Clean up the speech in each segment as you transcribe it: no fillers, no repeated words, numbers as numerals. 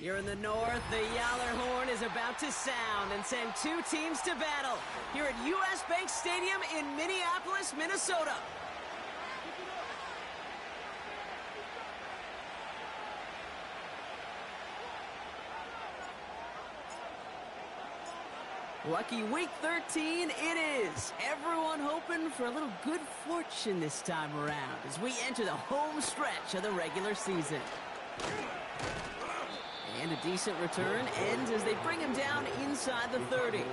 Here in the north, the Yowler horn is about to sound and send two teams to battle here at U.S. Bank Stadium in Minneapolis, Minnesota. Lucky week 13 it is. Everyone hoping for a little good fortune this time around as we enter the home stretch of the regular season. And a decent return ends as they bring him down inside the 30.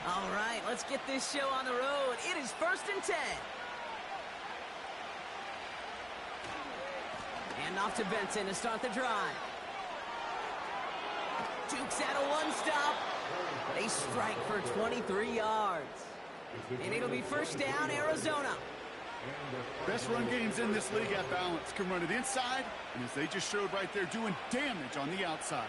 All right, let's get this show on the road. It is 1st and 10. And off to Benson to start the drive. Jukes out a one-stop. They strike for 23 yards. And it'll be 1st down, Arizona. Best run games in this league at balance. Can run it inside, and as they just showed right there, doing damage on the outside.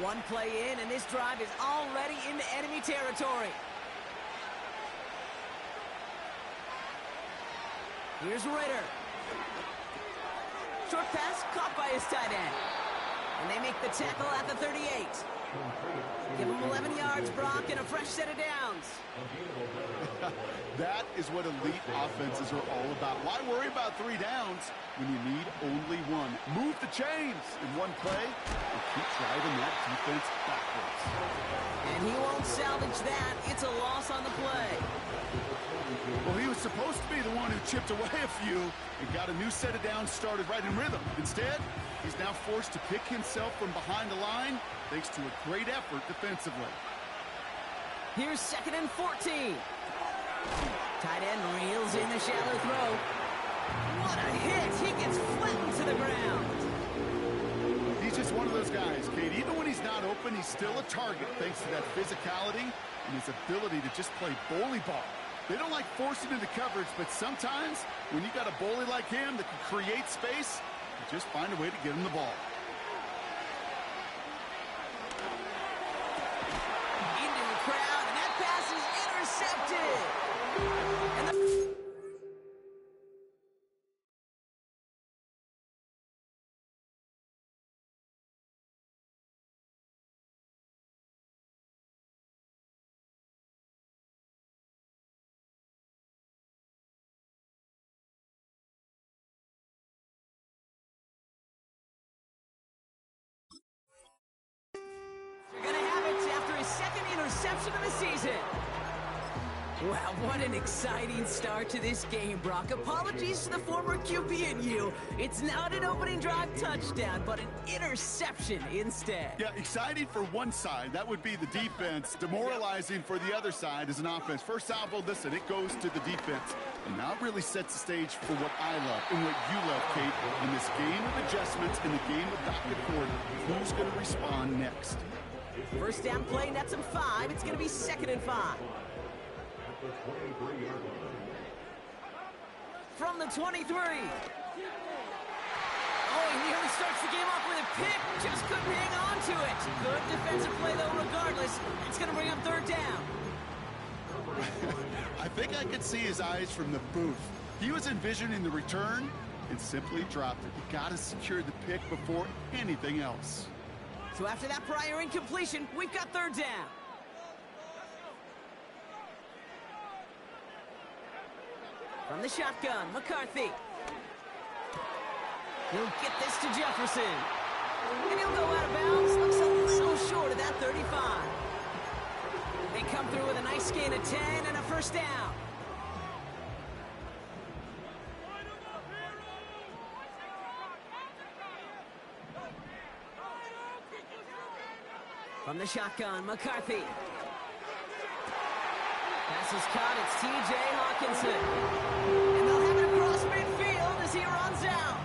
One play in, and this drive is already into enemy territory. Here's Ritter. Short pass caught by his tight end. And they make the tackle at the 38. Give him 11 yards, Brock, and a fresh set of downs. That is what elite offenses are all about. Why worry about 3 downs when you need only 1? Move the chains in one play and keep driving that defense backwards. And he won't salvage that. It's a loss on the play. Well, he was supposed to be the one who chipped away a few and got a new set of downs started right in rhythm. Instead, he's now forced to pick himself from behind the line thanks to a great effort defensively. Here's 2nd and 14. Tight end reels in the shallow throw. What a hit! He gets flattened to the ground. He's just one of those guys, Kate. Even when he's not open, he's still a target thanks to that physicality and his ability to just play bully ball. They don't like forcing into coverage, but sometimes when you got a bully like him that can create space, you just find a way to get him the ball. Into the crowd, and that pass is intercepted. And second interception of the season. Wow, what an exciting start to this game, Brock. Apologies to the former QB and you. It's not an opening drive touchdown, but an interception instead. Yeah, exciting for one side. That would be the defense. Demoralizing for the other side as an offense. First salvo, listen, it goes to the defense. And now it really sets the stage for what I love and what you love, Kate. In this game of adjustments, in the game of back and forth, who's going to respond next? 1st down play, nets him 5. It's going to be 2nd and 5. From the 23. Oh, he nearly starts the game off with a pick. Just couldn't hang on to it. Good defensive play, though, regardless. It's going to bring up 3rd down. I think I could see his eyes from the booth. He was envisioning the return and simply dropped it. You got to secure the pick before anything else. So after that prior incompletion, we've got 3rd down. From the shotgun, McCarthy. He'll get this to Jefferson. And he'll go out of bounds. Looks a little short of that 35. They come through with a nice gain of 10 and a 1st down. From the shotgun, McCarthy. Pass is caught, it's T.J. Hawkinson. And they'll have it across midfield as he runs out.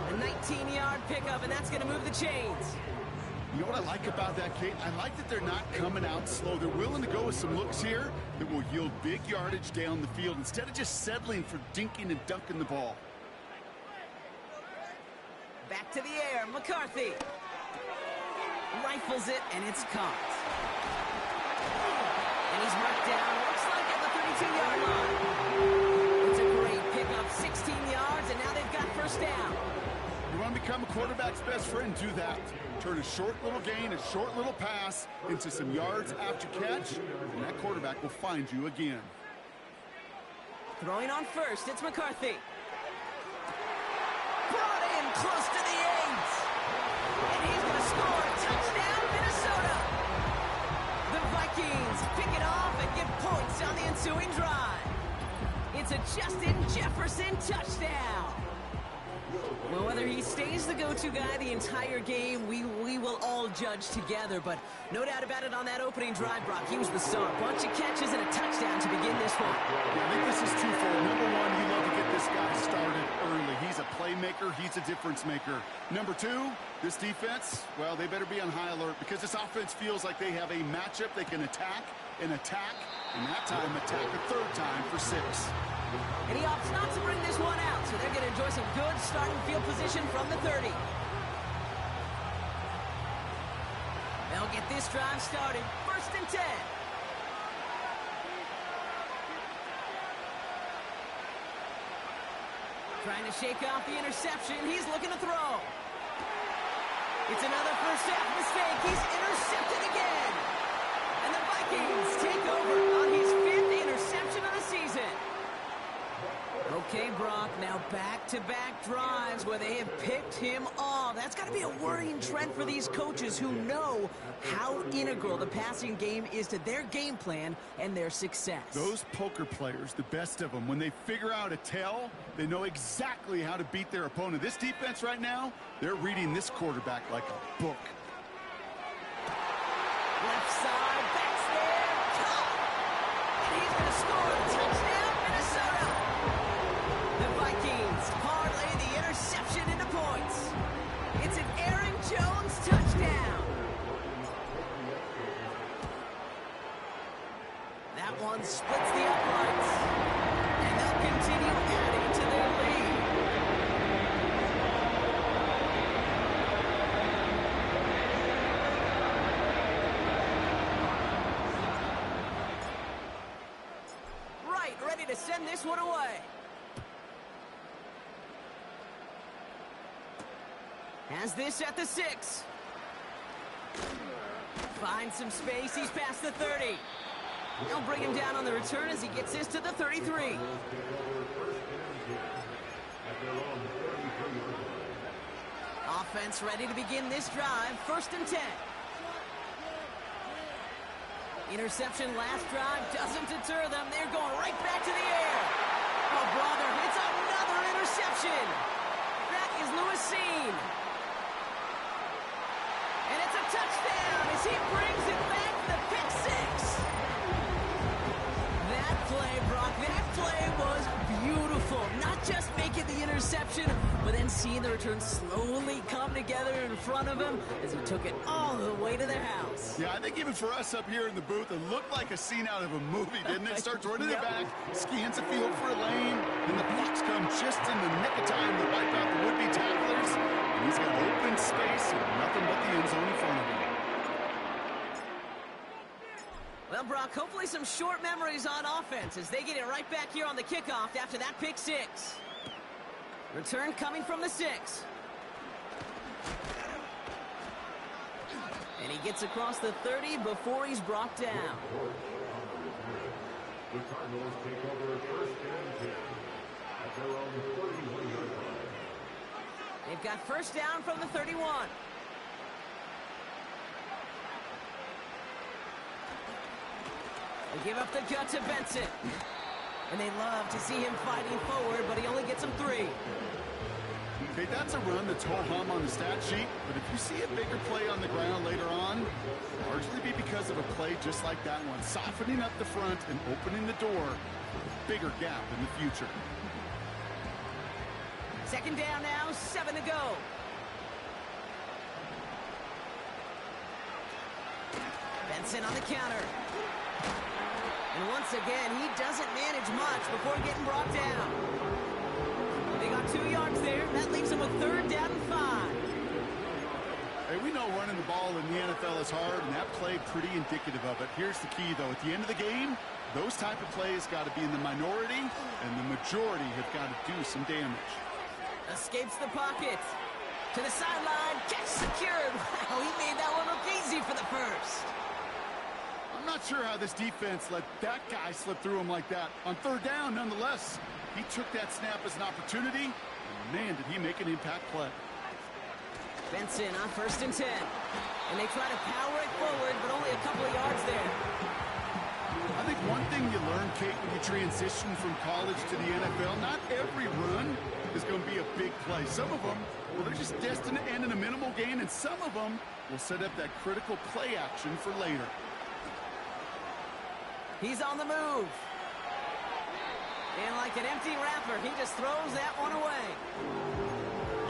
A 19-yard pickup, and that's going to move the chains. You know what I like about that, Kate? I like that they're not coming out slow. They're willing to go with some looks here that will yield big yardage down the field instead of just settling for dinking and dunking the ball. Back to the air, McCarthy. Rifles it, and it's caught. And he's marked down, looks like at the 32-yard line. It's a great pickup, 16 yards, and now they've got first down. You want to become a quarterback's best friend, do that. Turn a short little gain, a short little pass into some yards after catch, and that quarterback will find you again. Throwing on first, it's McCarthy. Brought in close to the 8. And he's going to score. Touchdown, Minnesota. The Vikings pick it off and get points on the ensuing drive. It's a Justin Jefferson touchdown. Well, whether he stays the go-to guy the entire game, we will all judge together. But no doubt about it on that opening drive, Brock. He was the star. Bunch of catches and a touchdown to begin this one. Yeah, I think this is twofold. Number one, you love to get this guy started early. He's a playmaker. He's a difference maker. Number two, this defense, well, they better be on high alert because this offense feels like they have a matchup they can attack, and that time attack a third time for 6. And he opts not to bring this one out, so they're going to enjoy some good starting field position from the 30. They'll get this drive started. First and 10. Trying to shake off the interception. He's looking to throw. It's another first half mistake. He's intercepted again. And the Vikings take over on his 5th interception of the season. Okay, Brock, now back-to-back drives where they have picked him off. That's got to be a worrying trend for these coaches who know how integral the passing game is to their game plan and their success. Those poker players, the best of them, when they figure out a tell, they know exactly how to beat their opponent. This defense right now, they're reading this quarterback like a book. Left side, backs there, caught. And he's going to score a touchdown, Minnesota. The Vikings parlay the interception into points. It's an Aaron Jones touchdown. That one splits the uprights. And they'll continue adding to their lead. Right, ready to send this one away. Has this at the 6. Finds some space. He's past the 30. They'll bring him down on the return as he gets this to the 33. Offense ready to begin this drive. First and 10. Interception last drive doesn't deter them. They're going right back to the air. Oh, brother, it's another interception. That is Lewis Seen. And it's a touchdown as he brings it back, the pick 6. That play, Brock, that play was beautiful. Not just making the interception, but then seeing the return slowly come together in front of him as he took it all the way to their house. Yeah, I think even for us up here in the booth, it looked like a scene out of a movie, didn't it? Starts running it back, scans the field for a lane, and the blocks come just in the nick of time to wipe out the would-be tacklers. And he's got open space and nothing but the end zone in front of him. Well, Brock, hopefully some short memories on offense as they get it right back here on the kickoff after that pick 6. Return coming from the 6. And he gets across the 30 before he's brought down. The Cardinals take over first and 10 at their own 31-yard line. They've got first down from the 31. They give up the gut to Benson. And they love to see him fighting forward, but he only gets them 3. Okay, that's a run that's ho-hum on the stat sheet, but if you see a bigger play on the ground later on, it'll largely be because of a play just like that one, softening up the front and opening the door, bigger gap in the future. Second down now, 7 to go. Benson on the counter. And once again, he doesn't manage much before getting brought down. They got 2 yards there. That leaves them with third down and 5. is hard, and that play pretty indicative of it. Here's the key, though. At the end of the game, those type of plays got to be in the minority, and the majority have got to do some damage. Escapes the pocket. To the sideline. Catch secured. Wow, he made that one look easy for the first. I'm not sure how this defense let that guy slip through him like that. On third down, nonetheless, he took that snap as an opportunity, and man, did he make an impact play. Benson on 1st and 10. And they try to power it forward, but only a couple of yards there. I think one thing you learn, Kate, when you transition from college to the NFL, not every run is going to be a big play. Some of them, well, they're just destined to end in a minimal gain, and some of them will set up that critical play action for later. He's on the move. And like an empty wrapper, he just throws that one away.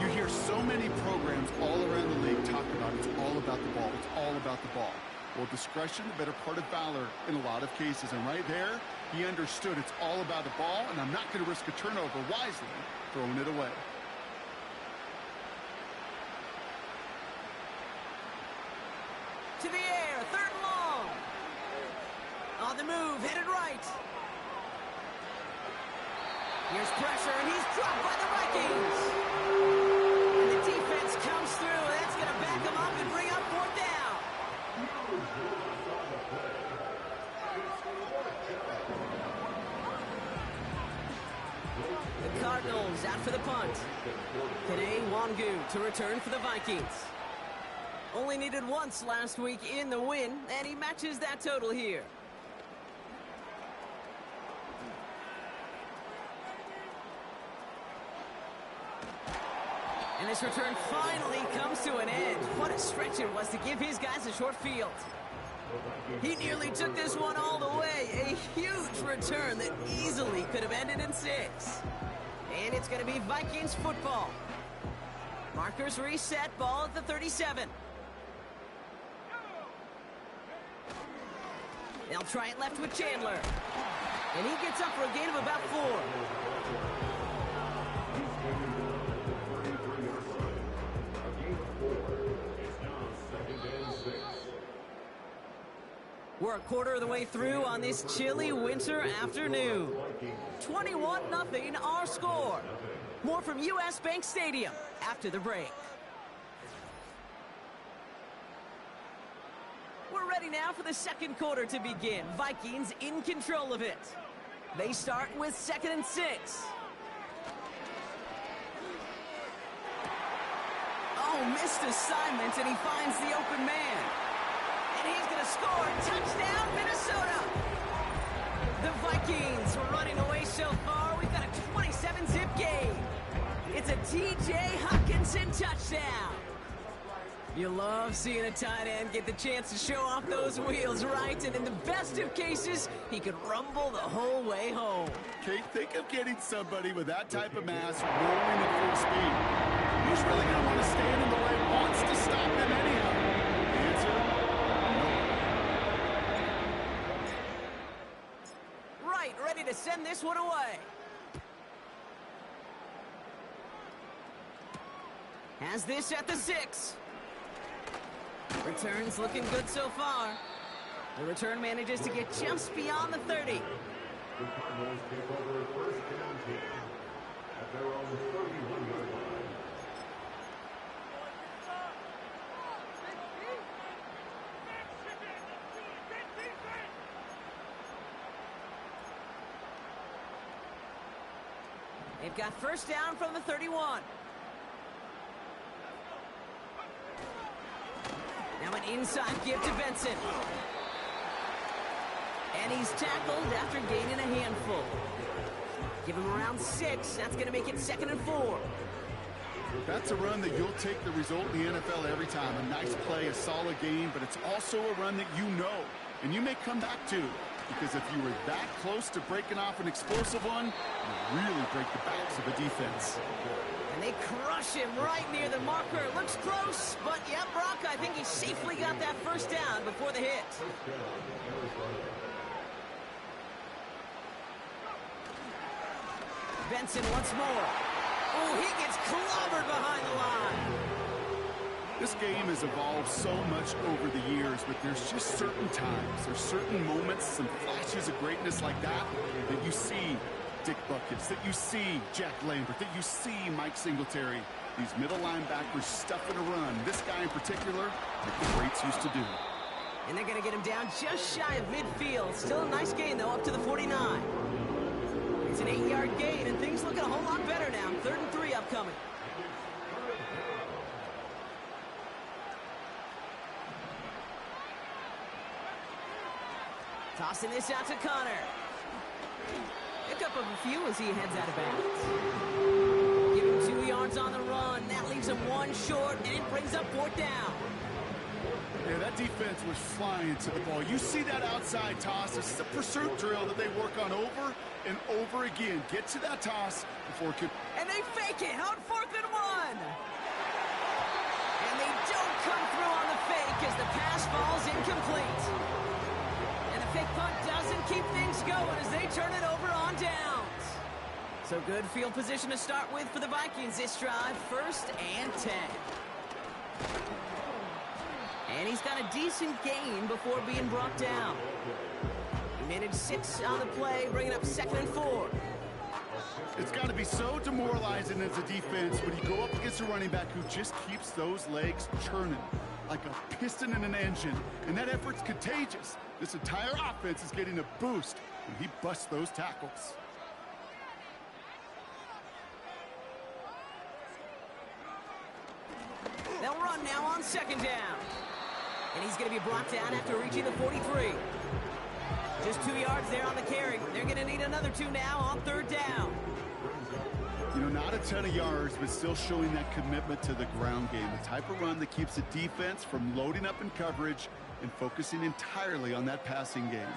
You hear so many programs all around the league talk about it's all about the ball. It's all about the ball. Well, discretion, the better part of valor in a lot of cases. And right there, he understood it's all about the ball, and I'm not going to risk a turnover, wisely throwing it away. To the air, 3rd and long. On the move, headed right. Here's pressure, and he's dropped by the Vikings. And the defense comes through. That's going to back him up and bring up 4th down. The Cardinals out for the punt. Today, Wangu to return for the Vikings. Only needed once last week in the win, and he matches that total here. And this return finally comes to an end. What a stretch it was to give his guys a short field. He nearly took this one all the way. A huge return that easily could have ended in 6. And it's going to be Vikings football. Markers reset, ball at the 37. They'll try it left with Chandler. And he gets up for a gain of about 4. We're a quarter of the way through on this chilly winter afternoon. 21-0 our score. More from U.S. Bank Stadium after the break. We're ready now for the second quarter to begin. Vikings in control of it. They start with 2nd and 6. Oh, missed assignment, and he finds the open man. And he's going to score. Touchdown, Minnesota. The Vikings were running away so far. We've got a 27-zip game. It's a T.J. Hockenson touchdown. You love seeing a tight end get the chance to show off those wheels, right? And in the best of cases, he could rumble the whole way home. Kate, think of getting somebody with that type of mass rolling at full speed. Who's really going to want to stand in the way, wants to stop him anyhow? The answer, no. Right, ready to send this one away. Has this at the 6. Returns looking good so far. The return manages to get just beyond the 30. The Cardinals take over 1st and 10 at their own 31-yard line. They've got 1st down from the 31. Now an inside give to Benson. And he's tackled after gaining a handful. Give him around 6. That's going to make it 2nd and 4. That's a run that you'll take the result in the NFL every time. A nice play, a solid game, but it's also a run that you know, and you may come back to. Because if you were that close to breaking off an explosive one, you really break the backs of a defense. And they crush him right near the marker. Looks close, but yeah, Brock, I think he safely got that 1st down before the hit. Benson once more. Oh, he gets clobbered behind the line. This This game has evolved so much over the years, but there's just certain times, there's certain moments, some flashes of greatness like that you see Dick Buckets, that you see Jack Lambert, that you see Mike Singletary. These middle linebackers stuffing a run. This guy in particular, like the greats used to do. And they're going to get him down just shy of midfield. Still a nice gain, though, up to the 49. It's an 8-yard gain, and things looking a whole lot better now. 3rd and 3 upcoming. Tossing this out to Connor. Pick up of a few as he heads out of bounds. Give him 2 yards on the run. That leaves him 1 short, and it brings up 4th down. Yeah, that defense was flying to the ball. You see that outside toss. This is a pursuit drill that they work on over and over again. Get to that toss before it could... And they fake it on 4th and 1. And they don't come through on the fake as the pass falls incomplete. And the fake punt doesn't keep things going as they turn it over on downs. So good field position to start with for the Vikings this drive. 1st and 10. And he's got a decent gain before being brought down. He managed 6 on the play, bringing up 2nd and 4. It's got to be so demoralizing as a defense when you go up against a running back who just keeps those legs churning like a piston in an engine. And that effort's contagious. This entire offense is getting a boost when he busts those tackles. They'll run now on 2nd down. And he's going to be brought down after reaching the 43. Just 2 yards there on the carry. They're going to need another 2 now on 3rd down. You know, not a ton of yards, but still showing that commitment to the ground game. The type of run that keeps the defense from loading up in coverage and focusing entirely on that passing game.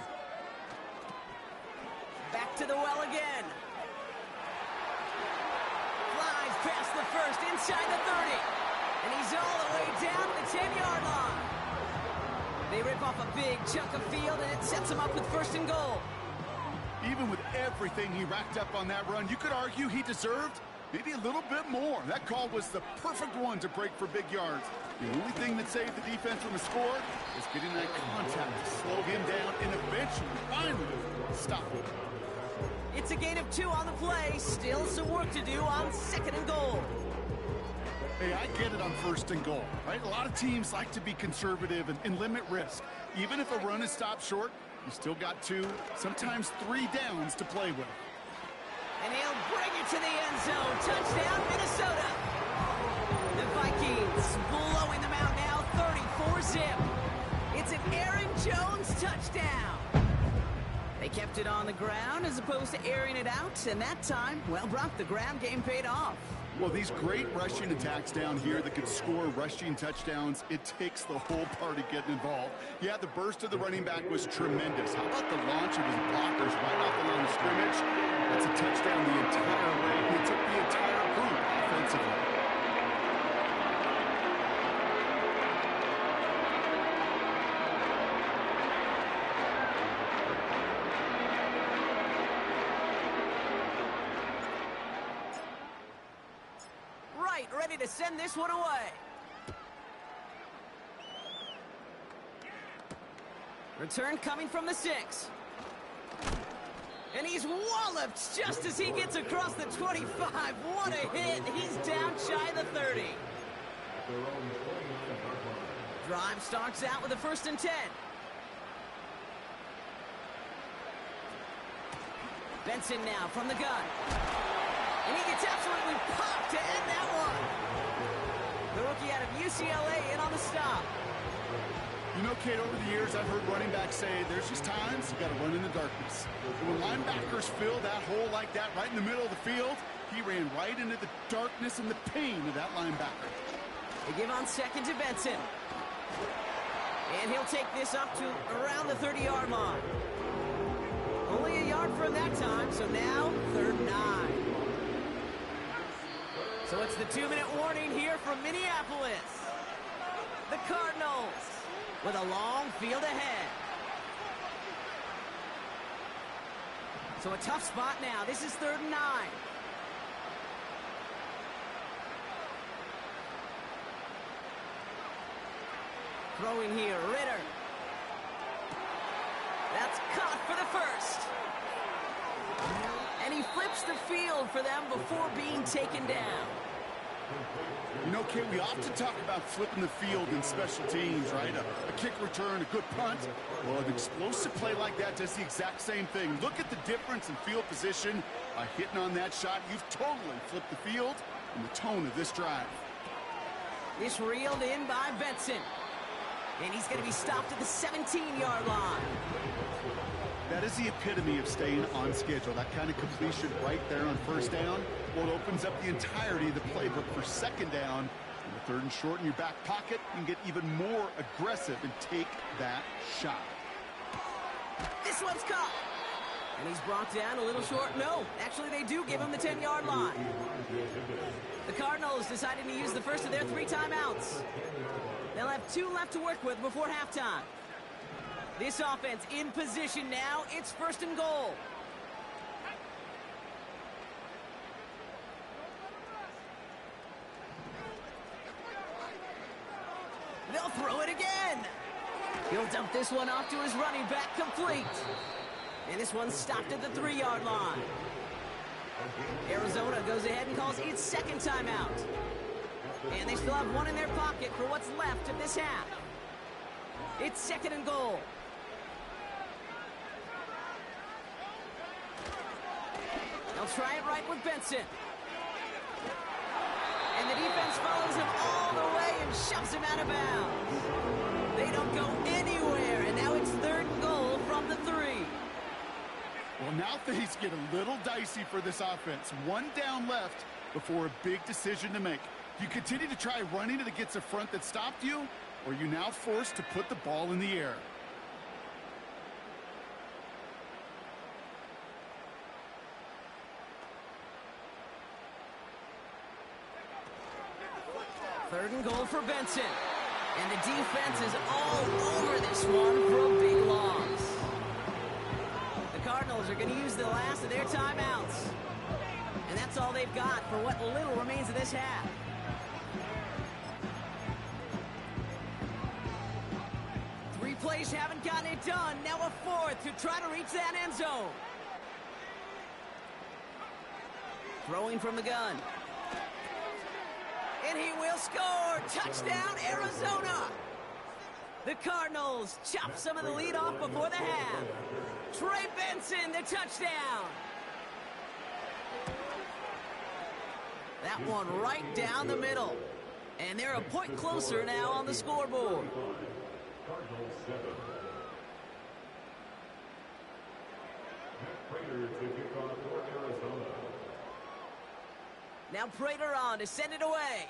Back to the well again. Flies past the 1st, inside the 30. And he's all the way down to the 10-yard line. They rip off a big chunk of field, and it sets him up with 1st and goal. Even with everything he racked up on that run, you could argue he deserved maybe a little bit more. That call was the perfect one to break for big yards. The only thing that saved the defense from a score is getting that contact to slow him down and eventually, finally, stop him. It's a gain of 2 on the play. Still some work to do on 2nd and goal. Hey, I get it on 1st and goal, right? A lot of teams like to be conservative and limit risk. Even if a run is stopped short, you still got 2, sometimes 3 downs to play with. And he'll bring it to the end zone. Touchdown, Minnesota. The Vikings blowing them out now, 34-zip. It's an Aaron Jones touchdown. They kept it on the ground as opposed to airing it out, and that time, well, Brock, the ground game paid off. Well, these great rushing attacks down here that could score rushing touchdowns, it takes the whole party getting involved. Yeah, the burst of the running back was tremendous. How about the launch of his blockers right off the line of scrimmage? That's a touchdown the entire way. He took the entire group offensively. Ready to send this one away. Return coming from the 6. And he's walloped just as he gets across the 25. What a hit. He's down shy of the 30. Drive starts out with a 1st and 10. Benson now from the gun. And he gets absolutely popped to end that one. The rookie out of UCLA in on the stop. You know, Kate, over the years, I've heard running backs say there's just times you got to run in the darkness. And when linebackers fill that hole like that right in the middle of the field, he ran right into the darkness and the pain of that linebacker. They give on 2nd to Benson. And he'll take this up to around the 30-yard line. Only a yard from that time, so now 3rd and 9. So it's the 2-minute warning here from Minneapolis. The Cardinals with a long field ahead. So a tough spot now. This is 3rd and 9. Throwing here, Ritter. That's caught for the first. And he flips the field for them before being taken down. You know, Kate, we often talk about flipping the field in special teams, right? A kick return, a good punt. Well, an explosive play like that does the exact same thing. Look at the difference in field position. By hitting on that shot, you've totally flipped the field and the tone of this drive. This reeled in by Benson. And he's going to be stopped at the 17-yard line. That is the epitome of staying on schedule. That kind of completion right there on first down. Well, it opens up the entirety of the playbook for second down. In the third and short in your back pocket, you can get even more aggressive and take that shot. This one's caught. And he's brought down a little short. No, actually they do give him the 10-yard line. The Cardinals decided to use the first of their 3 timeouts. They'll have 2 left to work with before halftime. This offense in position now. It's first and goal. They'll throw it again. He'll dump this one off to his running back, complete. And this one's stopped at the 3-yard line. Arizona goes ahead and calls its second timeout. And they still have 1 in their pocket for what's left of this half. It's second and goal. They'll try it right with Benson. And the defense follows him all the way and shoves him out of bounds. They don't go anywhere, and now it's third and goal from the 3. Well, now things get a little dicey for this offense. 1 down left before a big decision to make. Do you continue to try running it against a front that stopped you, or are you now forced to put the ball in the air? Third and goal for Benson. And the defense is all over this one for a big loss. The Cardinals are going to use the last of their timeouts. And that's all they've got for what little remains of this half. Three plays haven't gotten it done. Now a fourth to try to reach that end zone. Throwing from the gun. And he will score! Touchdown, Arizona! The Cardinals chop some of the lead off before the half. Trey Benson, the touchdown! That one right down the middle. And they're a point closer now on the scoreboard. Cardinals 7. Matt Prater to kick off for Arizona. Now Prater on to send it away.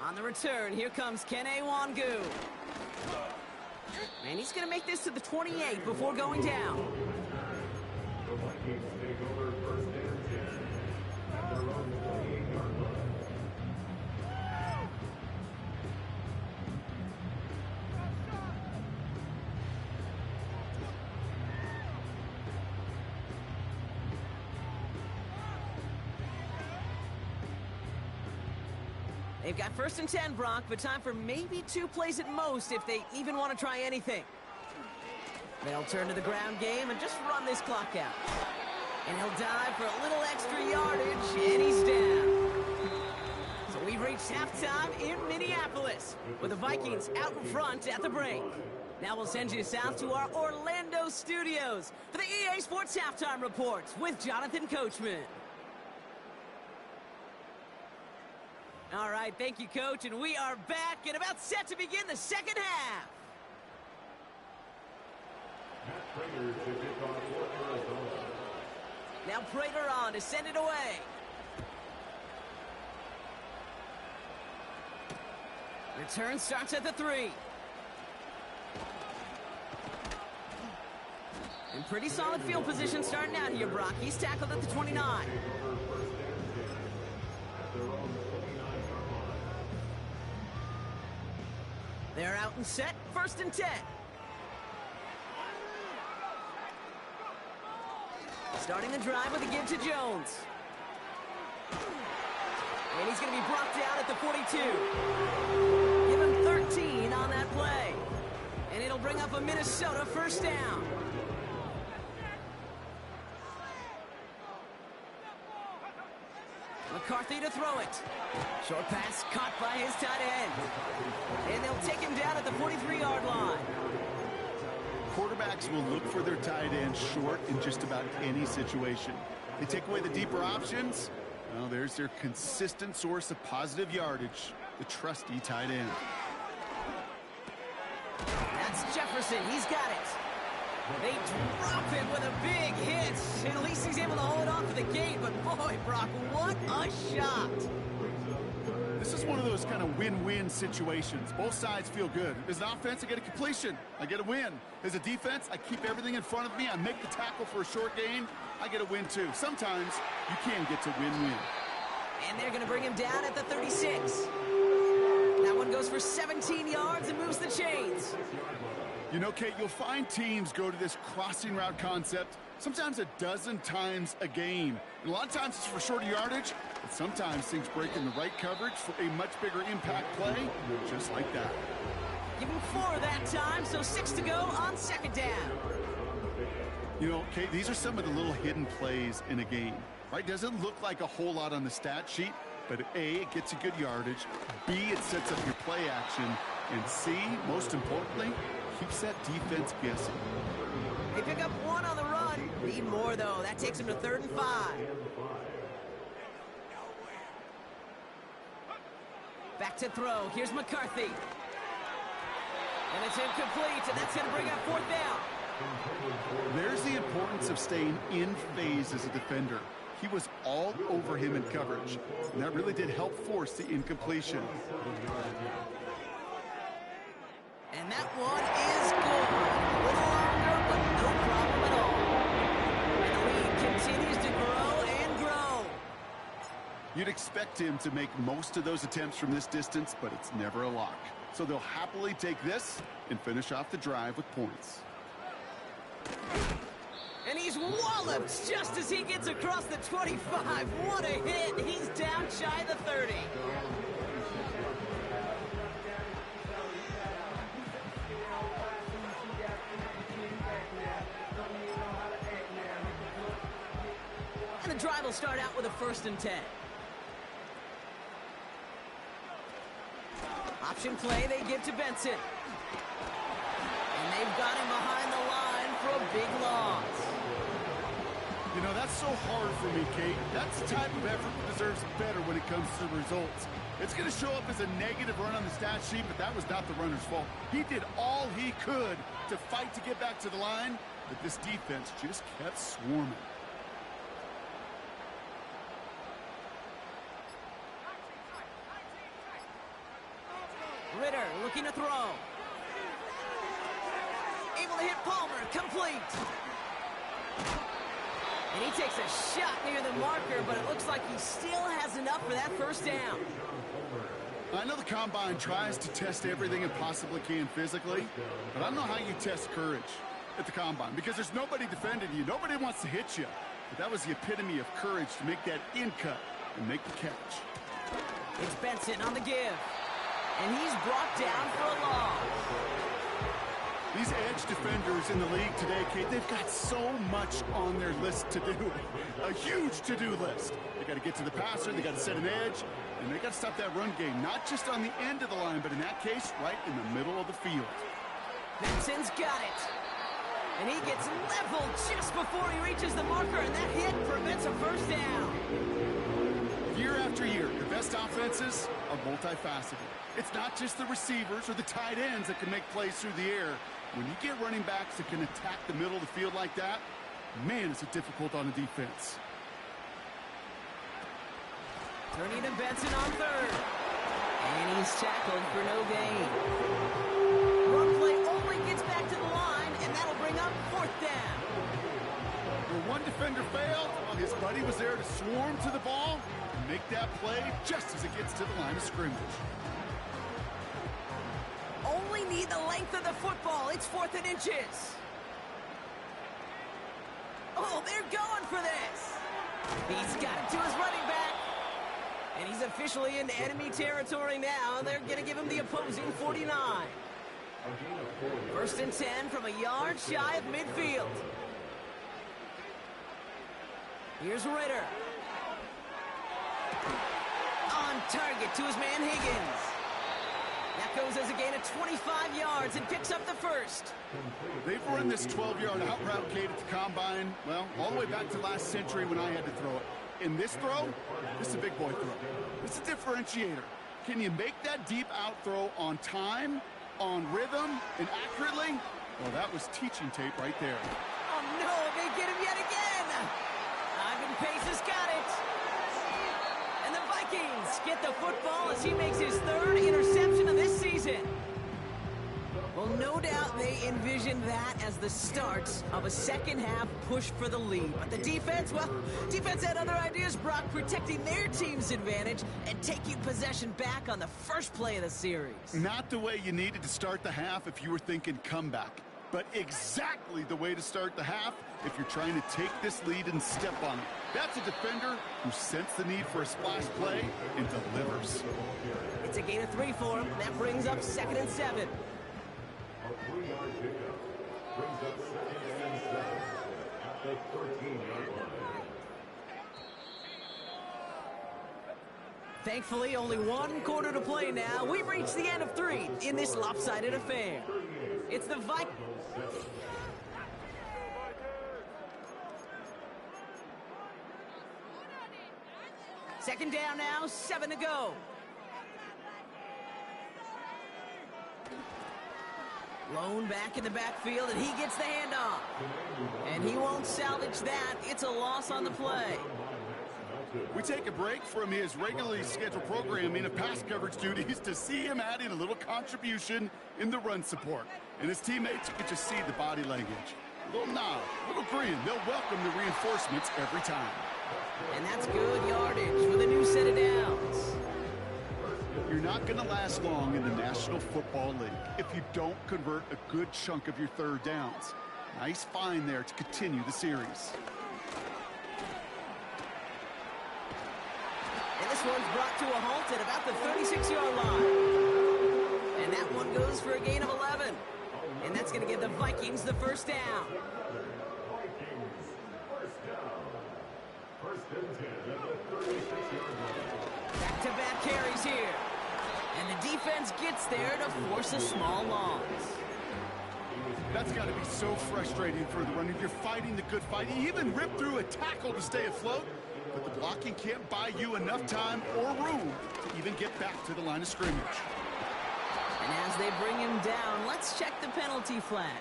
On the return, here comes Kene Wangu. And he's going to make this to the 28 before going down. The Vikings take over first and 10 at their own 28-yard line. They've got first and 10, Brock, but time for maybe 2 plays at most if they even want to try anything. They'll turn to the ground game and just run this clock out. And he'll dive for a little extra yardage, and he's down. So we've reached halftime in Minneapolis, with the Vikings out in front at the break. Now we'll send you south to our Orlando studios for the EA Sports Halftime Reports with Jonathan Coachman. All right, thank you, Coach, and we are back and about set to begin the second half. Matt Prater to kick off for Arizona. Now Prater on to send it away. Return starts at the 3. In pretty solid field position starting out here, Brock. He's tackled at the 29. They're out and set, first and 10. Starting the drive with a give to Jones. And he's going to be brought down at the 42. Give him 13 on that play. And it'll bring up a Minnesota first down. McCarthy to throw it. Short pass caught by his tight end. And they'll take him down at the 43-yard line. Quarterbacks will look for their tight end short in just about any situation. They take away the deeper options. Well, there's their consistent source of positive yardage, the trusty tight end. That's Jefferson. He's got it. They drop him with a big hit. At least he's able to hold on for the gain. But boy, Brock, what a shot. This is one of those kind of win-win situations. Both sides feel good. As an offense, I get a completion. I get a win. As a defense, I keep everything in front of me. I make the tackle for a short gain. I get a win, too. Sometimes you can get to win-win. And they're going to bring him down at the 36. That one goes for 17 yards and moves the chains. You know, Kate, you'll find teams go to this crossing route concept sometimes a dozen times a game. And a lot of times it's for shorter yardage, but sometimes things break in the right coverage for a much bigger impact play, just like that. Give him 4 that time, so 6 to go on second down. You know, Kate, these are some of the little hidden plays in a game, right? Doesn't look like a whole lot on the stat sheet, but A, it gets you good yardage, B, it sets up your play action, and C, most importantly, keeps that defense guessing. They pick up 1 on the run. Need more, though. That takes them to 3rd and 5. Back to throw. Here's McCarthy. And it's incomplete, and that's going to bring up 4th down. There's the importance of staying in phase as a defender. He was all over him in coverage, and that really did help force the incompletion. And that one is good. A little longer, but no problem at all. And the lead continues to grow and grow. You'd expect him to make most of those attempts from this distance, but it's never a lock. So they'll happily take this and finish off the drive with points. And he's walloped just as he gets across the 25. What a hit. He's down shy of the 30. And the drive will start out with a 1st and 10. Option play they give to Benson. And they've got him behind the line for a big loss. You know, that's so hard for me, Kate. That's the type of effort that deserves better when it comes to the results. It's going to show up as a negative run on the stat sheet, but that was not the runner's fault. He did all he could to fight to get back to the line, but this defense just kept swarming. Ritter looking to throw. Able to hit Palmer, complete. And he takes a shot near the marker, but it looks like he still has enough for that 1st down. I know the Combine tries to test everything it possibly can physically, but I don't know how you test courage at the Combine because there's nobody defending you. Nobody wants to hit you. But that was the epitome of courage to make that in cut and make the catch. It's Benson on the give. And he's brought down for a loss. These edge defenders in the league today, Kate, they've got so much on their list to do. A huge to-do list. They got to get to the passer, they got to set an edge, and they got to stop that run game. Not just on the end of the line, but in that case, right in the middle of the field. Benson's got it. And he gets leveled just before he reaches the marker, and that hit prevents a 1st down. Year after year, the best offenses are multifaceted. It's not just the receivers or the tight ends that can make plays through the air. When you get running backs that can attack the middle of the field like that, man, is it difficult on a defense. Turning to Benson on 3rd. And he's tackled for no gain. Run play only gets back to the line, and that'll bring up 4th down. Where one defender failed, well, his buddy was there to swarm to the ball and make that play just as it gets to the line of scrimmage. Only need the length of the football. It's 4th and inches. Oh, they're going for this. He's got it to his running back. And he's officially in enemy territory now. They're going to give him the opposing 49. First and 10 from a yard shy of midfield. Here's Ritter. On target to his man Higgins. That goes as a gain of 25 yards and picks up the first. They've run this 12-yard out route, Kate, at the combine, well, all the way back to last century when I had to throw it. In this throw, this is a big boy throw. It's a differentiator. Can you make that deep out throw on time, on rhythm, and accurately? Well, that was teaching tape right there. Oh, no, they get him yet again. Ivan Pace has got it. And the Vikings get the football as he makes his third interception of this season. Well, no doubt they envisioned that as the start of a second-half push for the lead. But the defense, well, defense had other ideas, Brock, protecting their team's advantage and taking possession back on the first play of the series. Not the way you needed to start the half if you were thinking comeback, but exactly the way to start the half if you're trying to take this lead and step on it. That's a defender who sensed the need for a splash play and delivers. It's a gain of 3 for him, and that brings up 2nd and 7. A 3-yard pickup brings up 2nd and 7 at the 13-yard line. Thankfully, only 1 quarter to play now. We've reached the end of 3 in this lopsided affair. It's the Vikings. Second down now, 7 to go. Lone back in the backfield, and he gets the handoff. And he won't salvage that. It's a loss on the play. We take a break from his regularly scheduled programming of pass coverage duties to see him adding a little contribution in the run support. And his teammates, you can just see the body language. A little nod, a little grin. They'll welcome the reinforcements every time. And that's good yardage for the new set of downs. You're not going to last long in the National Football League if you don't convert a good chunk of your third downs. Nice find there to continue the series. And this one's brought to a halt at about the 36-yard line. And that one goes for a gain of 11. And that's going to give the Vikings the first down. Back-to-back carries here. And the defense gets there to force a small loss. That's got to be so frustrating for the runner. You're fighting the good fight. You even rip through a tackle to stay afloat, but the blocking can't buy you enough time or room to even get back to the line of scrimmage. And as they bring him down, let's check the penalty flag.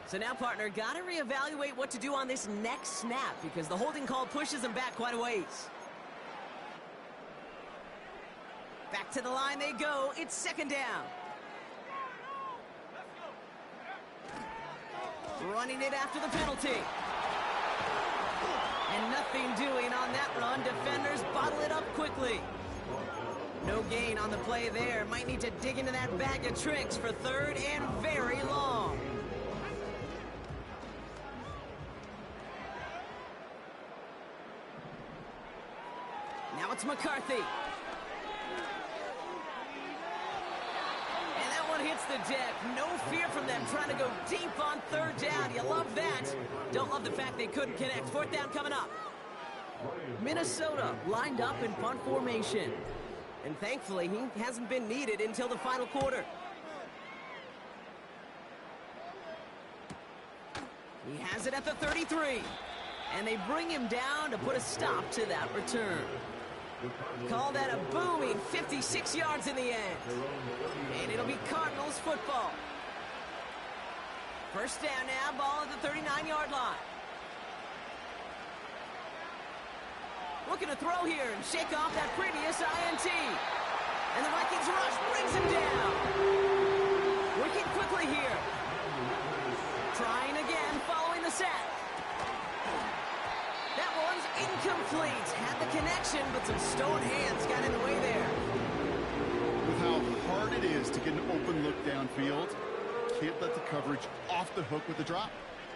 So now, partner, got to reevaluate what to do on this next snap because the holding call pushes him back quite a ways. Back to the line they go. It's second down. Running it after the penalty. And nothing doing on that run. Defenders bottle it up quickly. No gain on the play there. Might need to dig into that bag of tricks for third and very long. Now it's McCarthy. And that one hits the deck. No fear from them trying to go deep on third down. You love that. Don't love the fact they couldn't connect. Fourth down coming up. Minnesota lined up in punt formation. And thankfully, he hasn't been needed until the final quarter. He has it at the 33. And they bring him down to put a stop to that return. Call that a booming 56 yards in the end. And it'll be Cardinals football. First down now, ball at the 39-yard line. Looking to throw here and shake off that previous INT. And the Vikings rush brings him down. Working quickly here. Trying again following the sack. That one's incomplete. Had the connection, but some stone hands got in the way there. With how hard it is to get an open look downfield, can't let the coverage off the hook with the drop.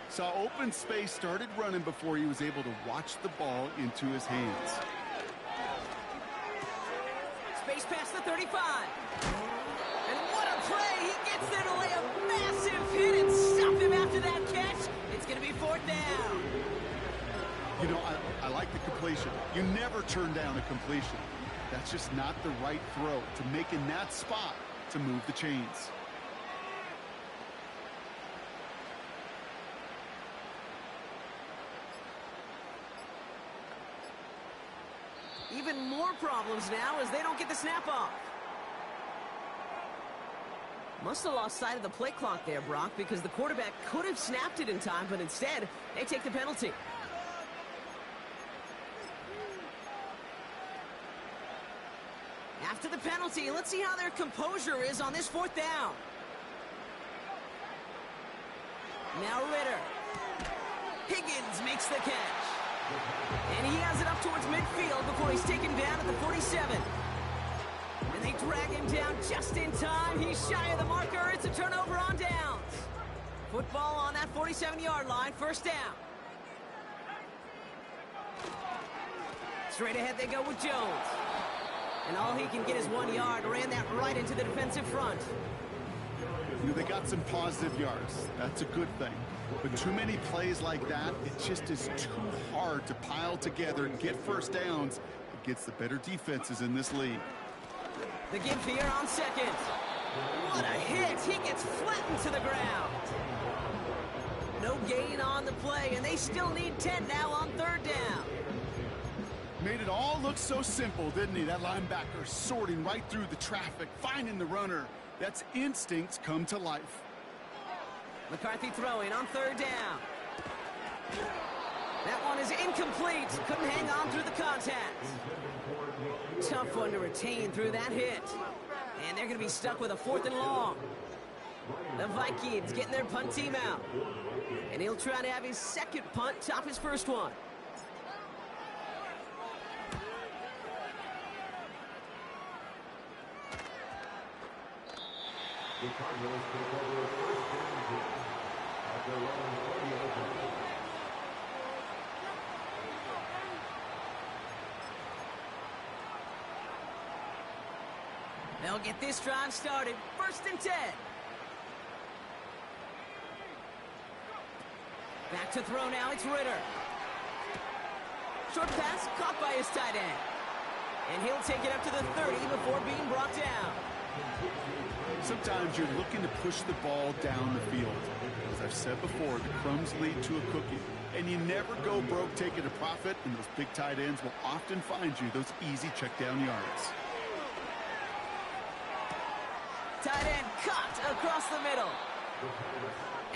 Saw open space, started running before he was able to watch the ball into his hands. Space past the 35. And what a play! He gets there to lay a massive hit and stop him after that catch. It's going to be 4th down. You know, I like the completion. You never turn down a completion. That's just not the right throw to make in that spot to move the chains. Even more problems now as they don't get the snap off. Must have lost sight of the play clock there, Brock, because the quarterback could have snapped it in time, but instead, they take the penalty. After the penalty, let's see how their composure is on this 4th down. Now Ritter. Higgins makes the catch. And he has it up towards midfield before he's taken down at the 47. And they drag him down just in time. He's shy of the marker. It's a turnover on downs. Football on that 47-yard line. 1st down. Straight ahead they go with Jones. And all he can get is 1 yard. Ran that right into the defensive front. You know, they got some positive yards. That's a good thing. But too many plays like that, it just is too hard to pile together and get 1st downs against the better defenses in this league. The give here on 2nd. What a hit. He gets flattened to the ground. No gain on the play, and they still need 10 now on 3rd down. Made it all look so simple, didn't he? That linebacker sorting right through the traffic, finding the runner. That's instincts come to life. McCarthy throwing on 3rd down. That one is incomplete. Couldn't hang on through the contact. Tough one to retain through that hit. And they're going to be stuck with a 4th and long. The Vikings getting their punt team out. And he'll try to have his 2nd punt top his 1st one. The Cardinals take over 1st and 10 at their own 40-yard line. They'll get this drive started. 1st and 10. Back to throw now. It's Ritter. Short pass caught by his tight end. And he'll take it up to the 30 before being brought down. Sometimes you're looking to push the ball down the field. As I've said before, the crumbs lead to a cookie. And you never go broke taking a profit, and those big tight ends will often find you those easy check down yards. Tight end cut across the middle.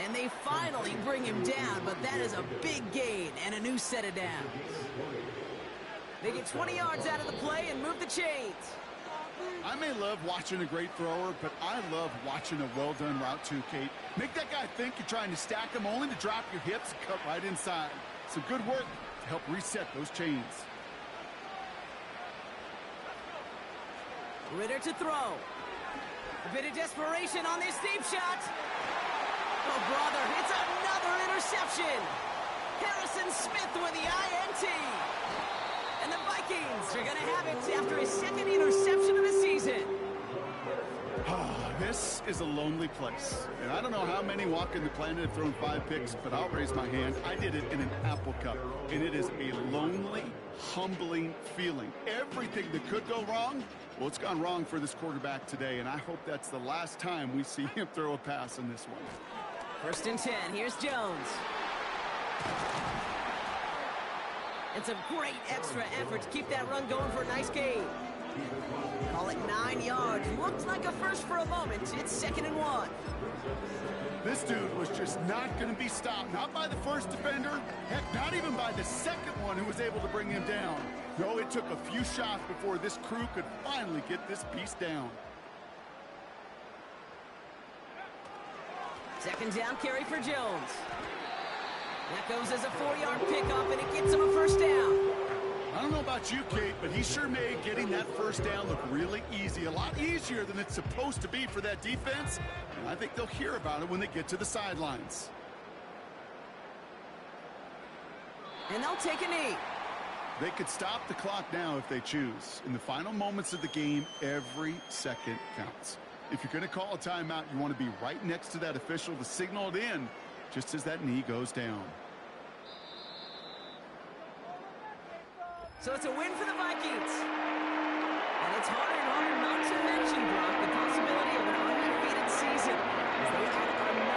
And they finally bring him down, but that is a big gain and a new set of downs. They get 20 yards out of the play and move the chains. I may love watching a great thrower, but I love watching a well-done route too, Kate. Make that guy think you're trying to stack him only to drop your hips and cut right inside. Some good work to help reset those chains. Ritter to throw. A bit of desperation on this deep shot. Oh, brother, it's another interception. Harrison Smith with the INT. And the Vikings are going to have it after his 2nd interception of the season. This is a lonely place. And I don't know how many walking the planet have thrown 5 picks, but I'll raise my hand. I did it in an Apple Cup. And it is a lonely, humbling feeling. Everything that could go wrong, well, it's gone wrong for this quarterback today. And I hope that's the last time we see him throw a pass in this one. 1st and 10. Here's Jones. It's a great extra effort to keep that run going for a nice gain. Call it 9 yards. Looked like a first for a moment. It's 2nd and 1. This dude was just not going to be stopped. Not by the first defender. Heck, not even by the 2nd one who was able to bring him down. No, it took a few shots before this crew could finally get this piece down. 2nd down carry for Jones. That goes as a 4-yard pickup, and it gets him a 1st down. I don't know about you, Kate, but he sure made getting that 1st down look really easy. A lot easier than it's supposed to be for that defense. And I think they'll hear about it when they get to the sidelines. And they'll take a knee. They could stop the clock now if they choose. In the final moments of the game, every second counts. If you're going to call a timeout, you want to be right next to that official to signal it in just as that knee goes down. So it's a win for the Vikings. And it's hard not to mention, Brock, the possibility of an undefeated season as they add